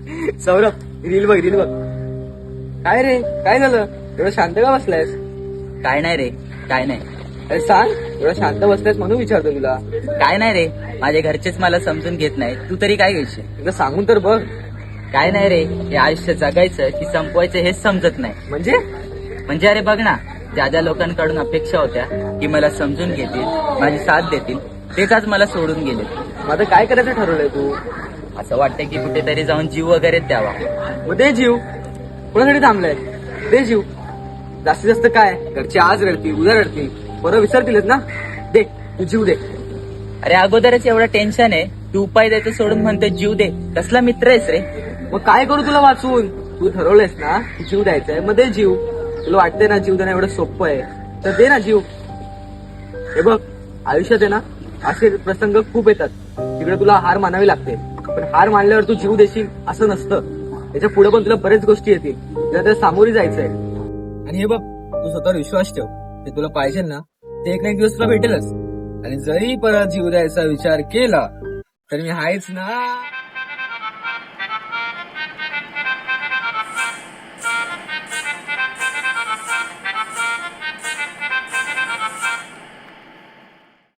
Saurabh reel बघ reel बघ. काय रे काय झालं एवढं शांत का बसलायस? काय नाही रे, काय नाही. अरे सांग एवढं शांत बसलायस म्हणून विचारतो तुला. काय नाही रे, माझे घरचेच मला समजून घेत नाही, तू तरी काय घेशील? एकदा सांगून तर बघ. काय नाही रे, हे आयुष्य जगायचं की संपवायचं हेच समजत नाही. म्हणजे अरे बघ ना, ज्या ज्या लोकांकडून अपेक्षा होत्या की मला समजून घेतील, माझी साथ देतील, तेच आज मला सोडून गेले. मग आता काय करायचं ठरवलंय तू? असं वाटतं की कुठेतरी जाऊन जीव वगैरे द्यावा. मग दे जीव. कोणासाठी थांबलाय? दे जीव. जास्तीत जास्त काय घरचे आज रडतील उद्या रडतील, बरं विसरतीलच ना. दे तू जीव दे. अरे अगोदरच एवढं टेन्शन आहे, तू उपाय द्यायचं सोडून म्हणते जीव दे. कसला मित्र आहेस रे? मग काय करू तुला वाचून? तू ठरवलंयस ना की जीव द्यायचाय, मग दे जीव. तुला वाटतंय ना जीव देणं एवढं सोपं आहे, तर दे ना जीव. हे बघ आयुष्यात आहे ना असे प्रसंग खूप येतात, तिकडे तुला हार मानावी लागते. पण हार मानल्यावर तू जीव देशील असं नसतं. त्याच्या पुढे पण तुला बरेच गोष्टी येतील, तुला त्या सामोरी जायचंय. आणि हे बघ तू स्वतःवर विश्वास ठेव. ते तुला पाहिजे ना ते एक ना एक दिवस तुला भेटेलच. आणि जरी परत जीव द्यायचा विचार केला तर मी आहेच ना.